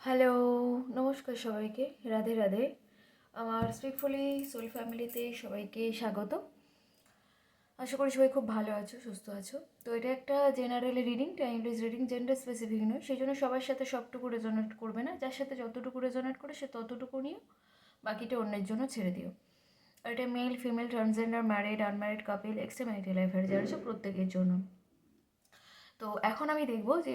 Hello, নমস্কার সবাইকে, রাধে রাধে। আমার স্পিকফুলি সোল ফ্যামিলিতে সবাইকে স্বাগত। আশা করি সবাই খুব ভালো আছো, সুস্থ আছো। তো এটা একটা generally reading, timeless reading, gender specific নয়, সেই জন্য সবার সাথে সবটুকু রেজোনেট করবে না। যার সাথে যতটুকু রেজোনেট করে সে ততটুকু নিও, বাকিটা অন্যের জন্য ছেড়ে দিও। আর এটা male, female, transgender, married, unmarried couple, extramarital লাইফের যারা আছে প্রত্যেকের জন্য। তো এখন আমি দেখব যে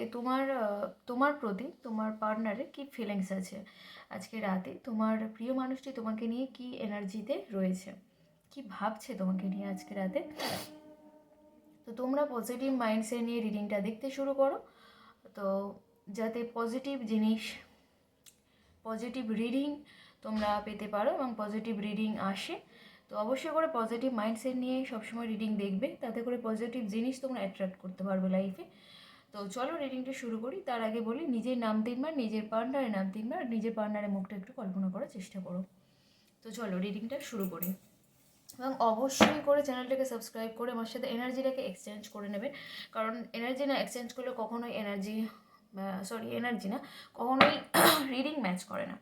তোমার প্রতি তোমার পার্টনারের কী ফিলিংস আছে আজকে রাতে। তোমার প্রিয় মানুষটি তোমাকে নিয়ে কী এনার্জিতে রয়েছে, কি ভাবছে তোমাকে নিয়ে আজকে রাতে। তো তোমরা পজিটিভ মাইন্ডসেট নিয়ে রিডিংটা দেখতে শুরু করো, তো যাতে পজিটিভ জিনিস, পজিটিভ রিডিং তোমরা পেতে পারো এবং পজিটিভ রিডিং আসে। তো অবশ্যই করে পজিটিভ মাইন্ডসেট নিয়ে সবসময় রিডিং দেখবে, তাতে করে পজিটিভ জিনিস তোমরা অ্যাট্রাক্ট করতে পারবে লাইফে। তো চলো রিডিংটা শুরু করি। তার আগে বলি, নিজের নাম 3বার, নিজের পার্টনারের নাম 3বার, নিজের পার্টনারের মুখটা একটু কল্পনা করার চেষ্টা করো। তো চলো রিডিংটা শুরু করি। এবং অবশ্যই করে চ্যানেলটাকে সাবস্ক্রাইব করে আমার সাথে এনার্জিটাকে এক্সচেঞ্জ করে নেবে, কারণ এনার্জি না এক্সচেঞ্জ করলে কখনোই এনার্জি না কখনোই রিডিং ম্যাচ করে না।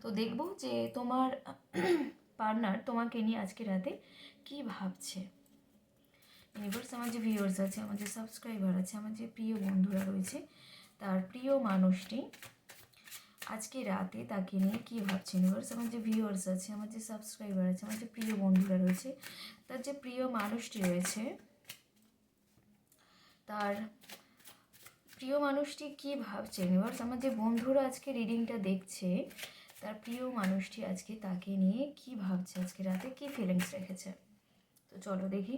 তো দেখব যে তোমার পার্টনার তোমাকে নিয়ে আজকে রাতে কী ভাবছে। ইউনিভার্স, আমার যে ভিউয়ার্স আছে, আমার যে সাবস্ক্রাইবার আছে, আমার যে প্রিয় বন্ধুরা রয়েছে, তার প্রিয় মানুষটি আজকে রাতে তাকে নিয়ে কী ভাবছে। ইউনিভার্স, আমার যে ভিউয়ার্স আছে, আমার যে সাবস্ক্রাইবার আছে, আমার যে প্রিয় বন্ধুরা রয়েছে, তার যে প্রিয় মানুষটি রয়েছে, তার প্রিয় মানুষটি কী ভাবছে। ইউনিভার্স, আমার যে বন্ধুরা আজকে রিডিংটা দেখছে, তার প্রিয় মানুষটি আজকে তাকে নিয়ে কী ভাবছে, আজকে রাতে কী ফিলিংস রেখেছে। তো চলো দেখি।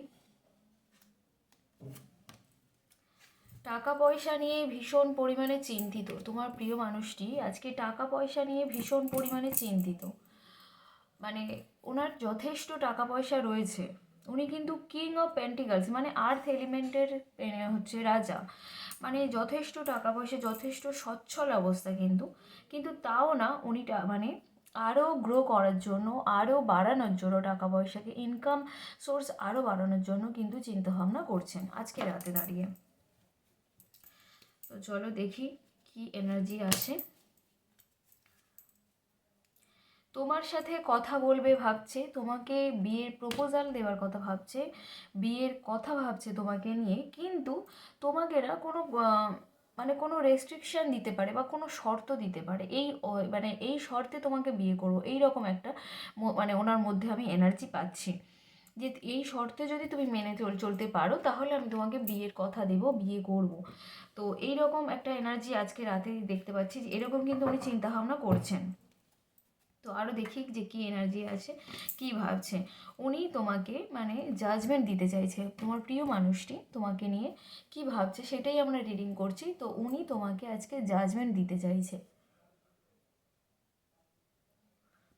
টাকা পয়সা নিয়ে ভীষণ পরিমাণে চিন্তিত তোমার প্রিয় মানুষটি আজকে, টাকা পয়সা নিয়ে ভীষণ পরিমাণে চিন্তিত। মানে ওনার যথেষ্ট টাকা পয়সা রয়েছে, উনি কিন্তু কিং অফ পেন্টিকালস মানে আর্থ এলিমেন্টের হচ্ছে রাজা। মানে যথেষ্ট টাকা পয়সা, যথেষ্ট সচ্ছল অবস্থা, কিন্তু কিন্তু তাও না উনি মানে আরও গ্রো করার জন্য, আরও বাড়ানোর জন্য, টাকা পয়সাকে ইনকাম সোর্স আরও বাড়ানোর জন্য কিন্তু চিন্তাভাবনা করছেন আজকে রাতে দাঁড়িয়ে। তো চলো দেখি কি এনার্জি আসে। তোমার সাথে কথা বলবে ভাবছে, তোমাকে বিয়ের প্রপোজাল দেওয়ার কথা ভাবছে, বিয়ের কথা ভাবছে তোমাকে নিয়ে, কিন্তু তোমাকে না কোনো মানে কোনো রেস্ট্রিকশান দিতে পারে বা কোনো শর্ত দিতে পারে, মানে এই শর্তে তোমাকে বিয়ে করবো, এই রকম একটা মানে ওনার মধ্যে আমি এনার্জি পাচ্ছি যে এই শর্তে যদি তুমি মেনে চলতে পারো তাহলে আমি তোমাকে বিয়ের কথা দেব, বিয়ে করব। তো এই রকম একটা এনার্জি আজকে রাতে দেখতে পাচ্ছি, যে এরকম কিন্তু উনি চিন্তাভাবনা করছেন। তো আরও দেখি যে কী এনার্জি আছে, কী ভাবছে উনি তোমাকে, মানে জাজমেন্ট দিতে চাইছে। তোমার প্রিয় মানুষটি তোমাকে নিয়ে কী ভাবছে সেটাই আমরা রিডিং করছি। তো উনি তোমাকে আজকে জাজমেন্ট দিতে চাইছে,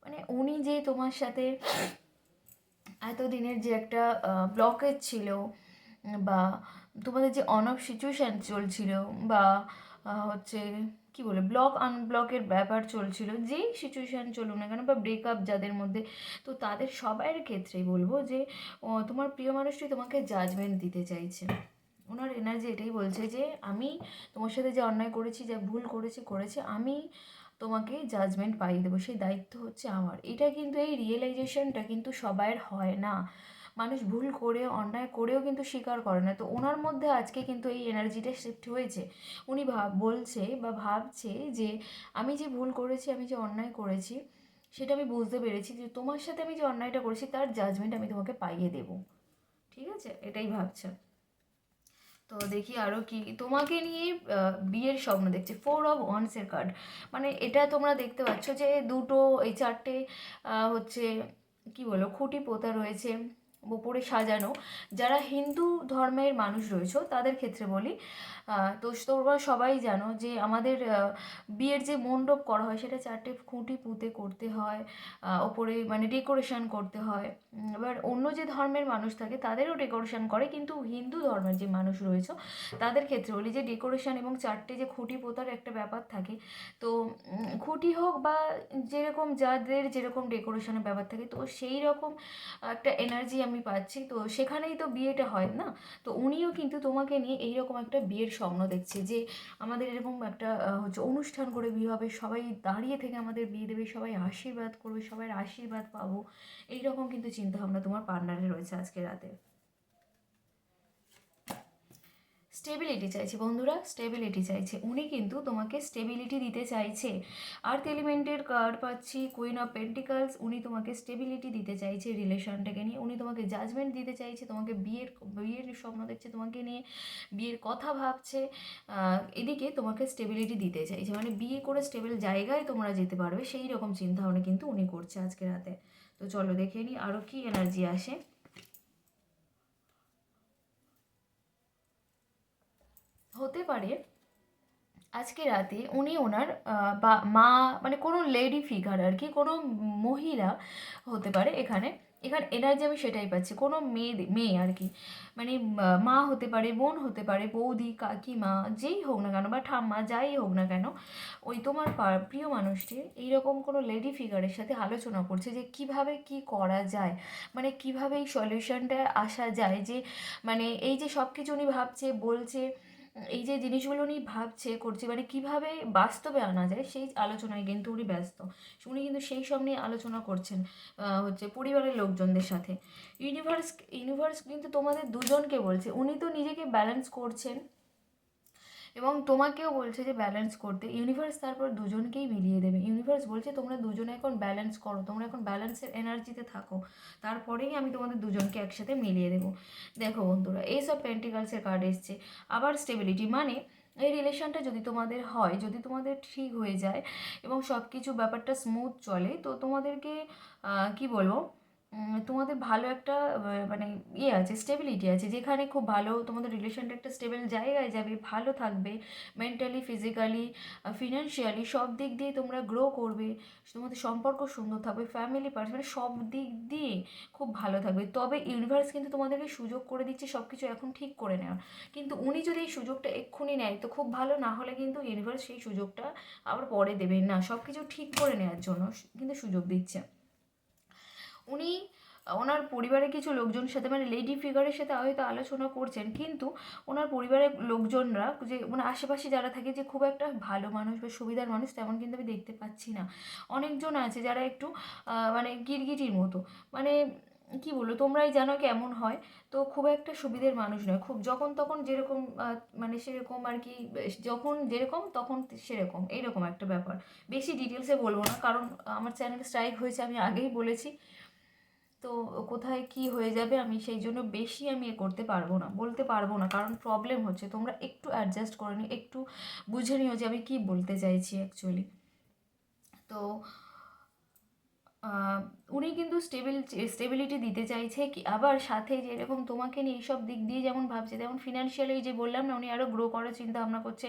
মানে উনি যে তোমার সাথে এতদিনের যে একটা ব্লকেজ ছিল, বা তোমাদের যে অন অফ সিচুয়েশান চলছিল, বা হচ্ছে কি বলে ব্লক আনব্লকের ব্যাপার চলছিল, যেই সিচুয়েশান চলুক না কেন, বা ব্রেকআপ যাদের মধ্যে, তো তাদের সবার ক্ষেত্রেই বলবো যে তোমার প্রিয় মানুষটি তোমাকে জাজমেন্ট দিতে চাইছে। ওনার এনার্জি এটাই বলছে যে আমি তোমার সাথে যে অন্যায় করেছি, যা ভুল করেছি আমি তোমাকে জাজমেন্ট পাইয়ে দেবো, সেই দায়িত্ব হচ্ছে আমার। এটা কিন্তু এই রিয়েলাইজেশনটা কিন্তু সবার হয় না, মানুষ ভুল করে অন্যায় করেও কিন্তু স্বীকার করে না। তো ওনার মধ্যে আজকে কিন্তু এই এনার্জিটা শিফট হয়েছে। উনি বলছে বা ভাবছে যে আমি যে ভুল করেছি, আমি যে অন্যায় করেছি, সেটা আমি বুঝতে পেরেছি, যে তোমার সাথে আমি যে অন্যায়টা করেছি তার জাজমেন্ট আমি তোমাকে পাইয়ে দেবো। ঠিক আছে, এটাই ভাবছে। তো দেখি আরও কি তোমাকে নিয়ে বিয়ের স্বপ্ন দেখছে। 4 অফ ওয়ান্সের কার্ড, মানে এটা তোমরা দেখতে পাচ্ছ যে দুটো, এই চারটে হচ্ছে কি বলো খুঁটি পোতা রয়েছে, ওপরে সাজানো। যারা হিন্দু ধর্মের মানুষ রয়েছে তাদের ক্ষেত্রে বলি, তো তোমরা সবাই জানো যে আমাদের বিয়ের যে মণ্ডপ করা হয় সেটা 4টে খুঁটি পুঁতে করতে হয়, ওপরে মানে ডেকোরেশন করতে হয়। এবার অন্য যে ধর্মের মানুষ থাকে তাদেরও ডেকোরেশন করে, কিন্তু হিন্দু ধর্মের যে মানুষ রয়েছে তাদের ক্ষেত্রে বলি যে ডেকোরেশন এবং 4টে যে খুঁটি পোতার একটা ব্যাপার থাকে। তো খুঁটি হোক বা যেরকম যাদের যেরকম ডেকোরেশনের ব্যাপার থাকে, তো সেই রকম একটা এনার্জি আমি পাচ্ছি, তো সেখানেই তো বিয়েটা হয় না। তো উনিও কিন্তু তোমাকে নিয়ে এইরকম একটা বিয়ের স্বপ্ন দেখছে, যে আমাদের এরকম একটা হচ্ছে অনুষ্ঠান করে বিয়ে হবে, সবাই দাঁড়িয়ে থেকে আমাদের বিয়ে দেবে, সবাই আশীর্বাদ করবে, সবাই আশীর্বাদ পাবো, এইরকম কিন্তু চিন্তাভাবনা তোমার পার্টনারের রয়েছে আজকে রাতে। স্টেবিলিটি চাইছে বন্ধুরা, স্টেবিলিটি চাইছে। উনি কিন্তু তোমাকে স্টেবিলিটি দিতে চাইছে। আর্থ এলিমেন্টের কার্ড পাচ্ছি, কুইন অফ পেন্টিকালস। উনি তোমাকে স্টেবিলিটি দিতে চাইছে রিলেশনটাকে নিয়ে। উনি তোমাকে জাজমেন্ট দিতে চাইছে, তোমাকে বিয়ের বিয়ের স্বপ্ন দেখছে তোমাকে নিয়ে, বিয়ের কথা ভাবছে। এদিকে তোমাকে স্টেবিলিটি দিতে চাইছে, মানে বিয়ে করে স্টেবল জায়গায় তোমরা যেতে পারবে, সেই রকম চিন্তাভাবনা কিন্তু উনি করছে আজকে রাতে। তো চলো দেখে নিই আরও কি এনার্জি আসে। হতে পারে আজকে রাতে উনি ওনার বা মা, মানে কোনো লেডি ফিগার আর কি, কোনো মহিলা হতে পারে এখানে। এখানে এনার্জি আমি সেটাই পাচ্ছি, কোনো মেয়ে মেয়ে আর কি, মানে মা হতে পারে, বোন হতে পারে, বৌদি, কাকিমা, যেই হোক না কেন, বা ঠাম্মা, যাই হোক না কেন, ওই তোমার প্রিয় মানুষটির এইরকম কোনো লেডি ফিগারের সাথে আলোচনা করছে যে কিভাবে কি করা যায়, মানে কিভাবে এই সলিউশনটা আসা যায়, যে মানে এই যে সব কিছু উনি ভাবছে বলছে, এই যে জিনিসগুলো উনি ভাবছে করছে, মানে কীভাবে বাস্তবে আনা যায়, সেই আলোচনায় কিন্তু উনি ব্যস্ত। উনি কিন্তু সেই সব নিয়ে আলোচনা করছেন হচ্ছে পরিবারের লোকজনদের সাথে। ইউনিভার্স ইউনিভার্স কিন্তু তোমাদের দুজনকে বলছে, উনি তো নিজেকে ব্যালেন্স করছেন এবং তোমাকেও বলছে যে ব্যালেন্স করতে। ইউনিভার্স তারপর দুজনকেই মিলিয়ে দেবে। ইউনিভার্স বলছে তোমরা দুজনে এখন ব্যালেন্স করো, তোমরা এখন ব্যালেন্সের এনার্জিতে থাকো, তারপরেই আমি তোমাদের দুজনকে একসাথে মিলিয়ে দেবো। দেখো বন্ধুরা, এই সব পেন্টিকালসের কার্ড এসছে। আবার স্টেবিলিটি, মানে এই রিলেশনটা যদি তোমাদের হয়, যদি তোমাদের ঠিক হয়ে যায় এবং সব কিছু ব্যাপারটা স্মুথ চলে, তো তোমাদেরকে কি বলবো, তোমাদের ভালো একটা মানে ইয়ে আছে, স্টেবিলিটি আছে, যেখানে খুব ভালো তোমাদের রিলেশনটা একটা স্টেবল জায়গায় যাবে, ভালো থাকবে, মেন্টালি, ফিজিক্যালি, ফিনান্সিয়ালি, সব দিক দিয়ে তোমরা গ্রো করবে, তোমাদের সম্পর্ক সুন্দর থাকবে, ফ্যামিলি পার্সন, মানে সব দিক দিয়ে খুব ভালো থাকবে। তবে ইউনিভার্স কিন্তু তোমাদেরকে সুযোগ করে দিচ্ছে সব কিছু এখন ঠিক করে নেওয়ার, কিন্তু উনি যদি এই সুযোগটা এক্ষুনি নেয় তো খুব ভালো, না হলে কিন্তু ইউনিভার্স সেই সুযোগটা আবার পরে দেবেন না, সব কিছু ঠিক করে নেওয়ার জন্য কিন্তু সুযোগ দিচ্ছে। উনি ওনার পরিবারের কিছু লোকজনের সাথে, মানে লেডি ফিগারের সাথে হয়তো আলোচনা করছেন, কিন্তু ওনার পরিবারের লোকজনরা, যে মানে আশেপাশে যারা থাকে, যে খুব একটা ভালো মানুষ বা সুবিধার মানুষ তেমন কিন্তু আমি দেখতে পাচ্ছি না। অনেকজন আছে যারা একটু মানে গিরগিটির মতো, মানে কি বলবো, তোমরাই জানো কেমন হয়। তো খুব একটা সুবিধের মানুষ নয়, খুব যখন তখন যেরকম মানে সেরকম আর কি, যখন যেরকম তখন সেরকম, এইরকম একটা ব্যাপার। বেশি ডিটেলসে বলবো না, কারণ আমার চ্যানেল স্ট্রাইক হয়েছে, আমি আগেই বলেছি। তো কোথায় কি হয়ে যাবে আমি সেই জন্য বেশি আমি এ করতে পারবো না, বলতে পারবো না, কারণ প্রবলেম হচ্ছে। তোমরা একটু অ্যাডজাস্ট করে নিও, একটু বুঝে নিও যে আমি কী বলতে চাইছি অ্যাকচুয়ালি। তো উনি কিন্তু স্টেবিলিটি দিতে চাইছে কি, আবার সাথে যেরকম তোমাকে নিয়ে এইসব দিক দিয়ে যেমন ভাবছে, তেমন ফিনান্সিয়ালি যে বললাম না, উনি আরও গ্রো করার চিন্তা ভাবনা করছে,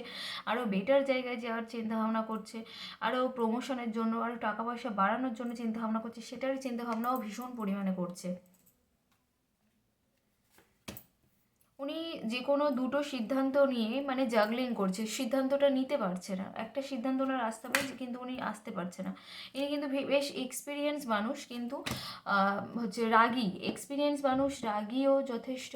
আরও বেটার জায়গায় যাওয়ার চিন্তা ভাবনা করছে, আরও প্রমোশনের জন্য, আরও টাকা পয়সা বাড়ানোর জন্য চিন্তা ভাবনা করছে, সেটারই চিন্তা ভাবনাও ভীষণ পরিমাণে করছে। উনি যে কোনো দুটো সিদ্ধান্ত নিয়ে মানে জাগলিং করছে, সিদ্ধান্তটা নিতে পারছে না, একটা সিদ্ধান্ত ওনার আসতে পারছে কিন্তু উনি আসতে পারছে না। ইনি কিন্তু বেশ এক্সপিরিয়েন্স মানুষ, কিন্তু হচ্ছে রাগী, এক্সপিরিয়েন্স মানুষ, রাগীও যথেষ্ট,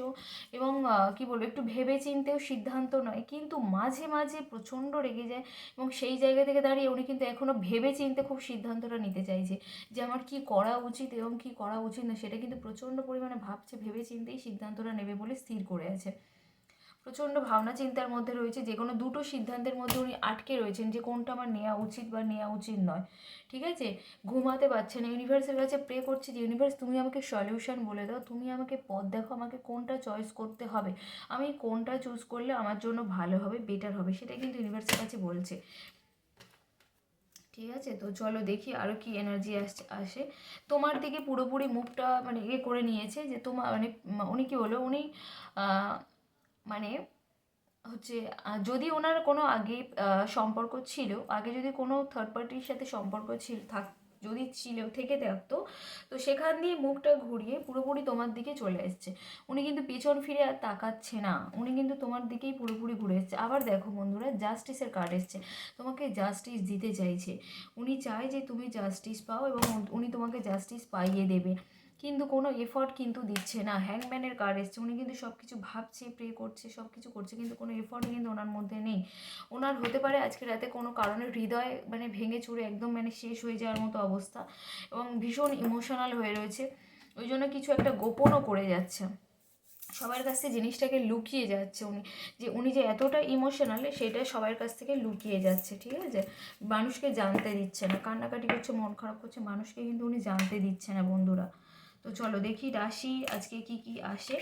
এবং কী বলবো, একটু ভেবে চিন্তেও সিদ্ধান্ত নয়, কিন্তু মাঝে মাঝে প্রচণ্ড রেগে যায়, এবং সেই জায়গা থেকে দাঁড়িয়ে উনি কিন্তু এখনও ভেবে চিন্তে খুব সিদ্ধান্তটা নিতে চাইছে, যে আমার কী করা উচিত এবং কী করা উচিত না, সেটা কিন্তু প্রচণ্ড পরিমাণে ভাবছে, ভেবে চিন্তেই সিদ্ধান্তটা নেবে বলে স্থির করে আছে। প্রচণ্ড ভাবনা চিন্তার মধ্যে রয়েছে, যে কোনো দুটো সিদ্ধান্তের মধ্যে উনি আটকে রয়েছেন, যে কোনটা আমার নেওয়া উচিত বা নেওয়া উচিত নয়। ঠিক আছে, ঘুমাতে পারছে না, ইউনিভার্সের কাছে প্রে করছে যে ইউনিভার্স তুমি আমাকে সলিউশন বলে দাও, তুমি আমাকে পথ দেখো, আমাকে কোনটা চয়েস করতে হবে, আমি কোনটা চুজ করলে আমার জন্য ভালো হবে, বেটার হবে, সেটা কিন্তু ইউনিভার্সের কাছে বলছে। ঠিক আছে, তো চলো দেখি আরও কি এনার্জি আসে। তোমার দিকে পুরোপুরি মুখটা মানে করে নিয়েছে, যে তোমার মানে উনি কী বলো, উনি মানে হচ্ছে যদি ওনার কোনো আগে সম্পর্ক ছিল, আগে যদি কোনো থার্ড পার্টির সাথে সম্পর্ক ছিল যদি ছিল থেকে থাকতো, তো সেখান দিয়ে মুখটা ঘুরিয়ে পুরোপুরি তোমার দিকে চলে এসছে। উনি কিন্তু পেছন ফিরে আর তাকাচ্ছে না, উনি কিন্তু তোমার দিকেই পুরোপুরি ঘুরে এসছে। আবার দেখো বন্ধুরা, জাস্টিসের কার্ড এসছে, তোমাকে জাস্টিস দিতে চাইছে। উনি চায় যে তুমি জাস্টিস পাও এবং উনি তোমাকে জাস্টিস পাইয়ে দেবে। কিন্তু কোনো এফর্ট কিন্তু দিচ্ছে না। হ্যাংম্যানের কার্ড এসছে, উনি কিন্তু সব কিছু ভাবছে, প্রে করছে, সব কিছু করছে, কিন্তু কোনো এফর্ট কিন্তু ওনার মধ্যে নেই। ওনার হতে পারে আজকে রাতে কোনো কারণে হৃদয় মানে ভেঙে চুরে একদম মানে শেষ হয়ে যাওয়ার মতো অবস্থা, এবং ভীষণ ইমোশনাল হয়ে রয়েছে। ওই জন্য কিছু একটা গোপনও করে যাচ্ছে, সবার কাছ থেকে জিনিসটাকে লুকিয়ে যাচ্ছে। উনি যে এতটা ইমোশনাল সেটা সবার কাছ থেকে লুকিয়ে যাচ্ছে, ঠিক আছে? মানুষকে জানতে দিচ্ছে না, কান্নাকাটি করছে, মন খারাপ করছে, মানুষকে কিন্তু উনি জানতে দিচ্ছে না বন্ধুরা। তো চলো দেখি রাশি আজকে কি কি আসে,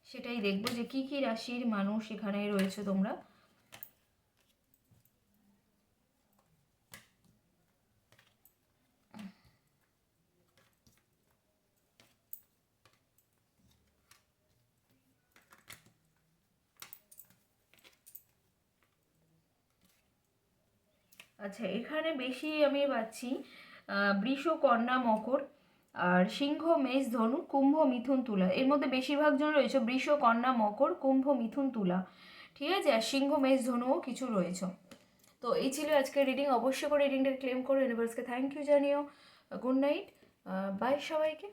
সেটাই দেখবো যে কি কি রাশির মানুষ এখানে রয়েছে তোমরা। আচ্ছা, এখানে বেশি আমি পাচ্ছি বৃষ, কন্যা, মকর, আর সিংহ, মেষ, ধনু, কুম্ভ, মিথুন, তুলা। এর মধ্যে বেশিরভাগ জন রয়েছে বৃষ, কন্যা, মকর, কুম্ভ, মিথুন, তুলা, ঠিক আছে? আর সিংহ, মেষ, ধনুও কিছু রয়েছে। তো এই ছিল আজকের রিডিং। অবশ্যই করে রিডিংটা ক্লেম করো, ইউনিভার্সকে থ্যাংক ইউ জানিও। গুড নাইট, বাই সবাইকে।